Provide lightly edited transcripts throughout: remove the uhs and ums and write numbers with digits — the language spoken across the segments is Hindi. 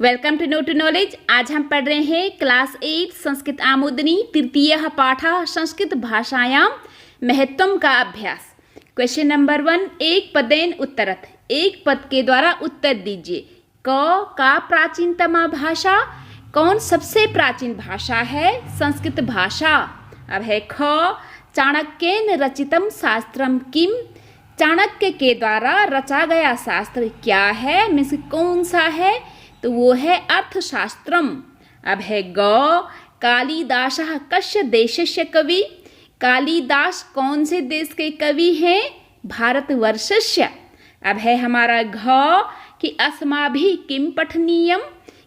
Welcome to know to knowledge. आज हम पढ़ रहे हैं क्लास 8 संस्कृत आमोदनी तृतीय पाठ संस्कृत भाषायां महत्वम का अभ्यास। क्वेश्चन नंबर 1, एक पदेन उत्तरत, एक पद के द्वारा उत्तर दीजिए। का प्राचीनतमा भाषा, कौन सबसे प्राचीन भाषा है? संस्कृत भाषा। अब है ख, चाणक्येन रचितम शास्त्रम किम, चाणक्य के द्वारा रचा गया शास्त्र क्या है, मीन्स कौन सा है? तो वो है अर्थशास्त्रम। अब है ग, कालिदासः कस्य देशस्य कवि, कालिदास कौन से देश के कवि हैं? भारतवर्षस्य। अब है हमारा घ, कि अस्माभिः किम पठनीयम,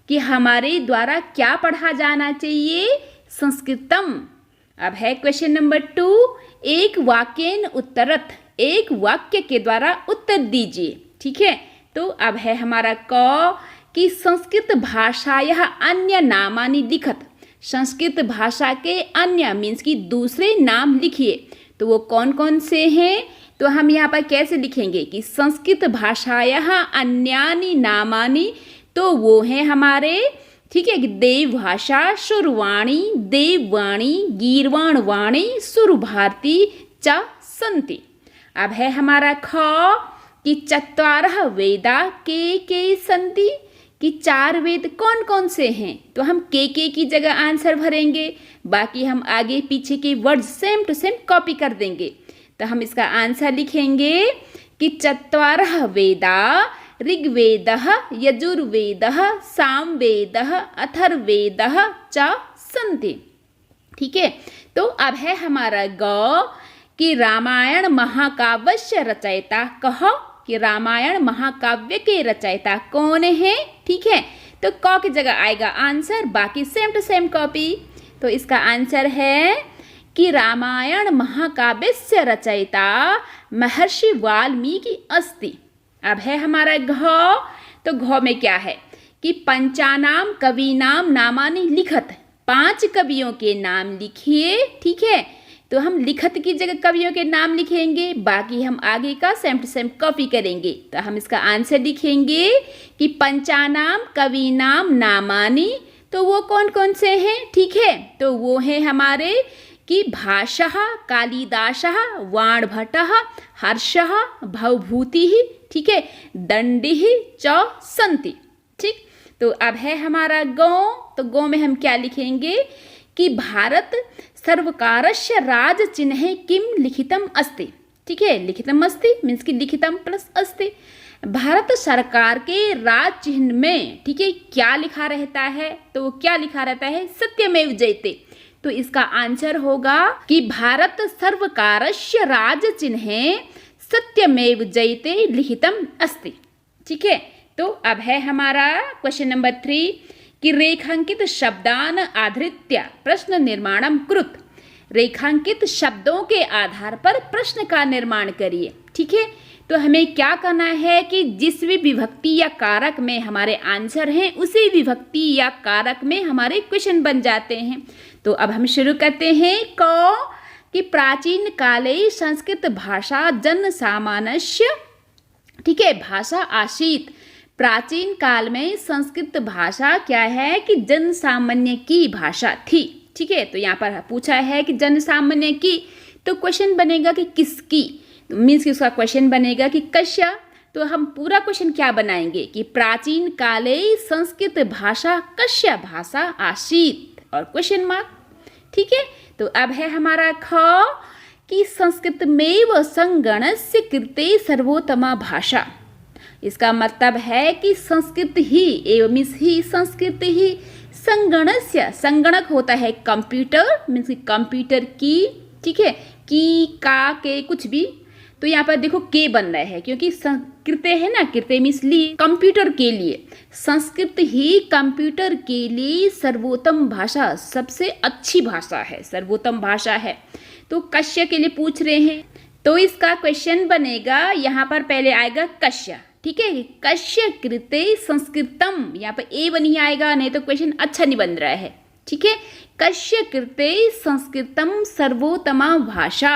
कि हमारे द्वारा क्या पढ़ा जाना चाहिए? संस्कृतम। अब है क्वेश्चन नंबर 2, एक वाक्येन उत्तरत, एक वाक्य के द्वारा उत्तर दीजिए। ठीक है, तो अब है हमारा क, कि संस्कृत भाषायाः अन्य नामानि लिखत, संस्कृत भाषा के अन्य मीन्स कि दूसरे नाम लिखिए। तो वो कौन कौन से हैं? तो हम यहाँ पर कैसे लिखेंगे कि संस्कृत भाषायाः अन्यानि नामानि, तो वो हैं हमारे, ठीक है, देवभाषा, शुरवाणी, देववाणी, गीर्वाणवाणी, सुरभारती च सन्ति। अब है हमारा ख, कि चत्वारः वेदा के सन्ति, कि 4 वेद कौन कौन से हैं? तो हम के की जगह आंसर भरेंगे, बाकी हम आगे पीछे के word same to same copy कर देंगे। तो हम इसका आंसर लिखेंगे कि चत्वारः वेदा, ऋग्वेदः, यजुर्वेदः, सामवेदः, अथर्ववेदः च सन्ति। ठीक है, तो अब है हमारा ग, कि रामायण महाकाव्यस्य रचयिता कह, कि रामायण महाकाव्य के रचयिता कौन है? ठीक है, तो क की जगह आएगा आंसर, बाकी सेम टू सेम कॉपी। तो इसका आंसर है कि रामायण महाकाव्यस्य रचयिता महर्षि वाल्मीकि अस्ति। अब है हमारा घ, तो घ में क्या है कि पंचानाम कवीनाम नामानि लिखत, 5 कवियों के नाम लिखिए। ठीक है, तो हम लिखत की जगह कवियों के नाम लिखेंगे, बाकी हम आगे का सेम टू सेम कॉपी करेंगे। तो हम इसका आंसर लिखेंगे कि पंचानाम कवीनाम नामानि, तो वो कौन कौन से हैं? ठीक है, तो वो हैं हमारे कि भाषः, कालिदासः, वाणभट्टः, हर्षः, भवभूतिः, ठीक है, दण्डिः च सन्ति। ठीक, तो अब है हमारा गौ, तो गौ में हम क्या लिखेंगे कि भारत सर्वकारस्य राजचिह्ने किम लिखितम अस्ति। ठीक है, लिखितम अस्ति मीन्स कि लिखितम प्लस अस्ति, भारत सरकार के राज चिन्ह में, ठीक है, क्या लिखा रहता है? तो क्या लिखा रहता है? सत्यमेव जयते। तो इसका आंसर होगा कि भारत सर्वकारस्य राज चिन्हे सत्यमेव जयते लिखितम अस्ति। ठीक है, तो अब है हमारा क्वेश्चन नंबर 3, कि रेखांकित शब्दान आधृत्य प्रश्न निर्माणम कृत, रेखांकित शब्दों के आधार पर प्रश्न का निर्माण करिए। ठीक है, तो हमें क्या करना है कि जिस भी विभक्ति या कारक में हमारे आंसर हैं, उसी विभक्ति या कारक में हमारे क्वेश्चन बन जाते हैं। तो अब हम शुरू करते हैं। क, कि प्राचीन काले संस्कृत भाषा जन सामान्यस्य, ठीक है, भाषा आसीत, प्राचीन काल में संस्कृत भाषा क्या है कि जन सामान्य की भाषा थी। ठीक है, तो यहाँ पर पूछा है कि जन सामान्य की, तो क्वेश्चन बनेगा कि किसकी, तो मीन्स कि उसका क्वेश्चन बनेगा कि कस्य। तो हम पूरा क्वेश्चन क्या बनाएंगे कि प्राचीन काले संस्कृत भाषा कस्य भाषा आसीत और क्वेश्चन मार्क। ठीक है, तो अब है हमारा ख, कि संस्कृतमेव संगणस्य कृते सर्वोत्तमा भाषा, इसका मतलब है कि संस्कृत ही एवं मीन्स ही संस्कृत ही संगणस्य, संगणक होता है कंप्यूटर, मीन्स कंप्यूटर की, ठीक है, की, का, के कुछ भी। तो यहाँ पर देखो के बन रहा है क्योंकि कृते है ना, कृते मीन्स ली, कंप्यूटर के लिए, संस्कृत ही कंप्यूटर के लिए सर्वोत्तम भाषा, सबसे अच्छी भाषा है, सर्वोत्तम भाषा है। तो कस्य के लिए पूछ रहे हैं, तो इसका क्वेश्चन बनेगा, यहाँ पर पहले आएगा कस्य। ठीक है, कस्य कृते संस्कृतम, यहाँ पर ए नहीं आएगा, नहीं तो क्वेश्चन अच्छा नहीं बन रहा है। ठीक है, कस्य कृते संस्कृतम सर्वोत्तमा भाषा।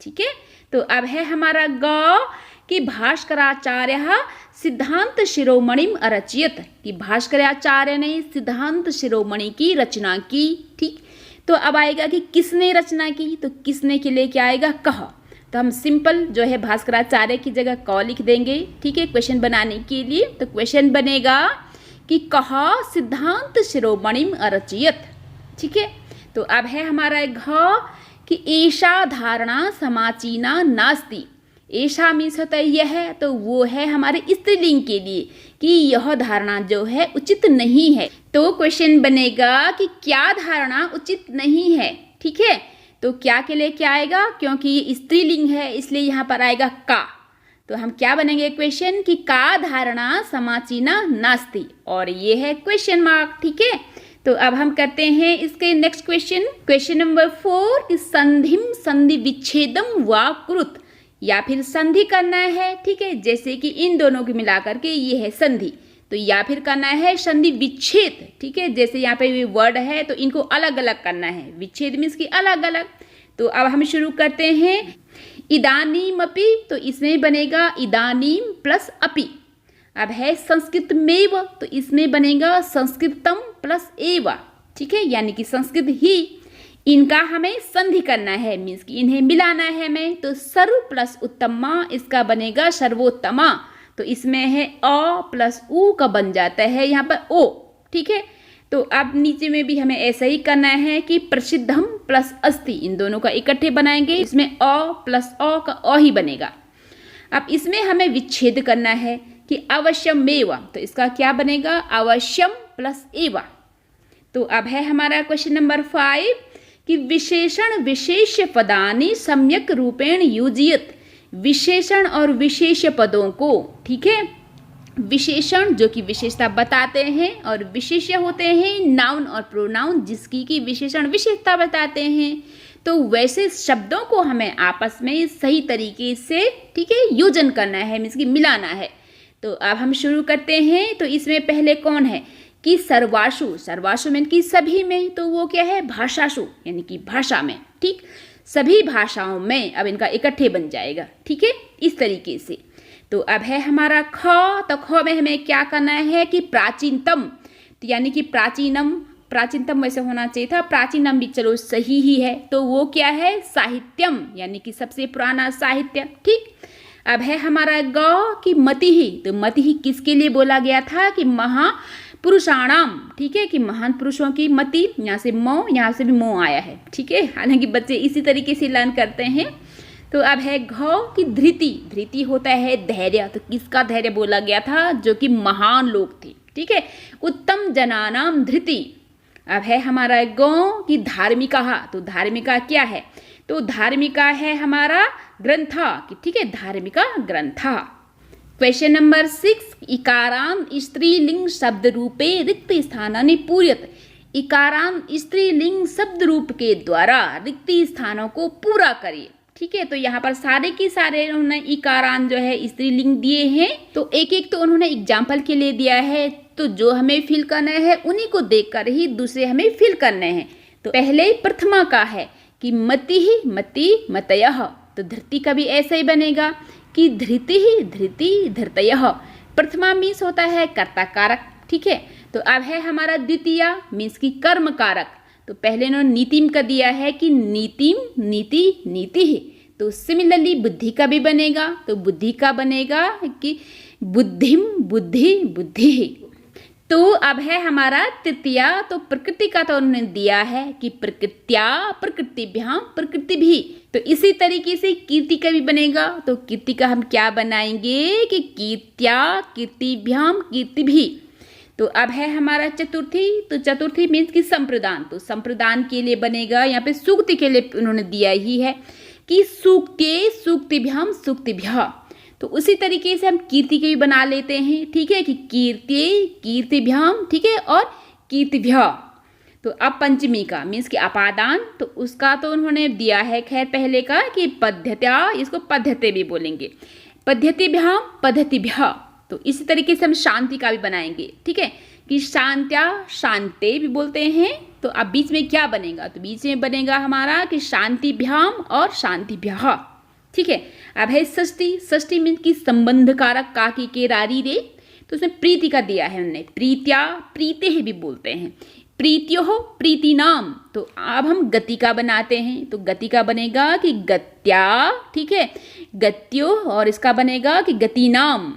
ठीक है, तो अब है हमारा ग, कि भास्कराचार्य सिद्धांत शिरोमणिम अरचयत, कि भास्कराचार्य ने सिद्धांत शिरोमणि की रचना की। ठीक, तो अब आएगा कि किसने रचना की, तो किसने के लिए क्या आएगा, कह। तो हम सिंपल जो है भास्कराचार्य की जगह क लिख देंगे। ठीक है, क्वेश्चन बनाने के लिए। तो क्वेश्चन बनेगा कि कह सिद्धांत शिरोमणिम अरचयत। ठीक है, तो अब है हमारा घ कि ऐसा धारणा समाचीना नास्ति। ऐसा मीन्स होता है यह, तो वो है हमारे स्त्रीलिंग के लिए कि यह धारणा जो है उचित नहीं है। तो क्वेश्चन बनेगा कि क्या धारणा उचित नहीं है। ठीक है, तो क्या के लिए क्या आएगा, क्योंकि ये स्त्रीलिंग है इसलिए यहाँ पर आएगा का। तो हम क्या बनेंगे क्वेश्चन कि का धारणा समाचीना नास्ति, और ये है क्वेश्चन मार्क। ठीक है, तो अब हम करते हैं इसके नेक्स्ट क्वेश्चन। क्वेश्चन नंबर 4 कि संधिम संधि विच्छेदम व कृत, या फिर संधि करना है। ठीक है, जैसे कि इन दोनों को मिलाकर के ये है संधि, तो या फिर करना है संधि विच्छेद। ठीक है, जैसे यहाँ पे वर्ड है तो इनको अलग अलग करना है, विच्छेद मीन्स की अलग अलग। तो अब हम शुरू करते हैं। इदानीम अपि, तो इसमें बनेगा इदानीम प्लस अपि। अब है संस्कृत मेव, तो इसमें बनेगा संस्कृतम प्लस एव। ठीक है, यानी कि संस्कृत ही। इनका हमें संधि करना है, मीन्स कि इन्हें मिलाना है हमें। तो सर्व प्लस उत्तमा, इसका बनेगा सर्वोत्तमा। तो इसमें है अ प्लस उ का बन जाता है यहाँ पर ओ। ठीक है, तो अब नीचे में भी हमें ऐसा ही करना है कि प्रसिद्धम प्लस अस्ति, इन दोनों का इकट्ठे बनाएंगे। इसमें अ प्लस अ का अ ही बनेगा। अब इसमें हमें विच्छेद करना है कि अवश्यमेव, तो इसका क्या बनेगा अवश्यम प्लस एव। तो अब है हमारा क्वेश्चन नंबर 5 कि विशेषण विशेष पदानि सम्यक रूपेण योजयत। विशेषण और विशेष पदों को, ठीक है, विशेषण जो कि विशेषता बताते हैं और विशेष्य होते हैं नाउन और प्रोनाउन जिसकी की विशेषण विशेषता बताते हैं। तो वैसे शब्दों को हमें आपस में सही तरीके से, ठीक है, योजन करना है, मीन्स कि मिलाना है। तो अब हम शुरू करते हैं। तो इसमें पहले कौन है कि सर्वासु, सर्वासु मीन कि सभी में, तो वो क्या है भाषासु, यानी कि भाषा में। ठीक, सभी भाषाओं में, अब इनका इकट्ठे बन जाएगा। ठीक है, इस तरीके से। तो अब है हमारा ख, तो ख में हमें क्या करना है कि प्राचीनतम, तो यानी कि प्राचीनम, प्राचीनतम वैसे होना चाहिए था, प्राचीनम भी चलो सही ही है। तो वो क्या है साहित्यम, यानी कि सबसे पुराना साहित्य। ठीक, अब है हमारा ग कि मति ही, तो मति ही किसके लिए बोला गया था कि महापुरुषाणाम। ठीक है, कि महान पुरुषों की मति, यहाँ से मो, यहाँ से भी मो आया है। ठीक है, हालांकि बच्चे इसी तरीके से लर्न करते हैं। तो अब है घ की धृति, धृति होता है धैर्य। तो किसका धैर्य बोला गया था, जो कि महान लोग थे। ठीक है, उत्तम जनानाम धृति। अब है हमारा गौ की धार्मिका, तो धार्मिका क्या है, तो धार्मिका है हमारा ग्रंथ की। ठीक है, धार्मिका ग्रंथ। क्वेश्चन नंबर 6 इकारान स्त्रीलिंग शब्द रूपे रिक्त स्थानानि पूर्यत। इकारान स्त्रीलिंग शब्द रूप के द्वारा रिक्त स्थानों को पूरा करिए। ठीक है, तो यहाँ पर सारे के सारे उन्होंने इकारान जो है स्त्रीलिंग दिए हैं। तो एक एक तो उन्होंने एग्जाम्पल के लिए दिया है, तो जो हमें फिल करना है उन्हीं को देखकर ही दूसरे हमें फिल करने हैं। तो पहले प्रथमा का है कि मति ही मति मतयः, तो धृति का भी ऐसा ही बनेगा कि धृति ही धृति धृतयः। प्रथमा मीन्स होता है कर्ता कारक। ठीक है, तो अब है हमारा द्वितीया मीन्स की कर्म कारक। तो पहले इन्होंने नीतिम का दिया है कि नीतिम नीति नीति ही। तो सिमिलरली बुद्धि का भी बनेगा, तो बुद्धि का बनेगा कि बुद्धिम बुद्धि बुद्धि ही। तो अब है हमारा तृतीया, तो प्रकृति का तो उन्होंने दिया है कि प्रकृत्या प्रकृतिभ्याम प्रकृति भी। तो इसी तरीके से कीर्ति का भी बनेगा। तो कीर्ति का हम क्या बनाएंगे कि कीर्त्या कीर्तिभ्याम कीर्ति भी। तो अब है हमारा चतुर्थी, तो चतुर्थी मीन्स की संप्रदान। तो संप्रदान के लिए बनेगा, यहाँ पे सूक्ति के लिए उन्होंने दिया ही है कि सूक्ते सूक्तिभ्याम सूक्तिभ्या। तो उसी तरीके से हम कीर्ति के भी बना लेते हैं। ठीक है, कि कीर्ति कीर्तिभ्याम, ठीक है, और कीर्तिभ्या। तो अब पंचमी का मीन्स कि अपादान, तो उसका तो उन्होंने दिया है खैर पहले का कि पद्धत्या, इसको पद्धति भी बोलेंगे, पद्धतिभ्याम पद्धतिभ्या। तो इसी तरीके से हम शांति का भी बनाएंगे। ठीक है, कि शांत्या शांते भी बोलते हैं। तो अब बीच में क्या बनेगा, तो बीच में बनेगा हमारा कि शांतिभ्याम और शांतिभ्या। ठीक है। अब है षष्ठी। षष्ठी मीन्स की संबंध कारक का की के रारी रे, तो उसमें प्रीति का दिया है हमने, प्रीत्या प्रीते भी बोलते हैं, प्रीत्यो प्रीति नाम। तो अब हम गति का बनाते हैं, तो गति का बनेगा कि गत्या, ठीक है, गत्यो, और इसका बनेगा कि गति नाम,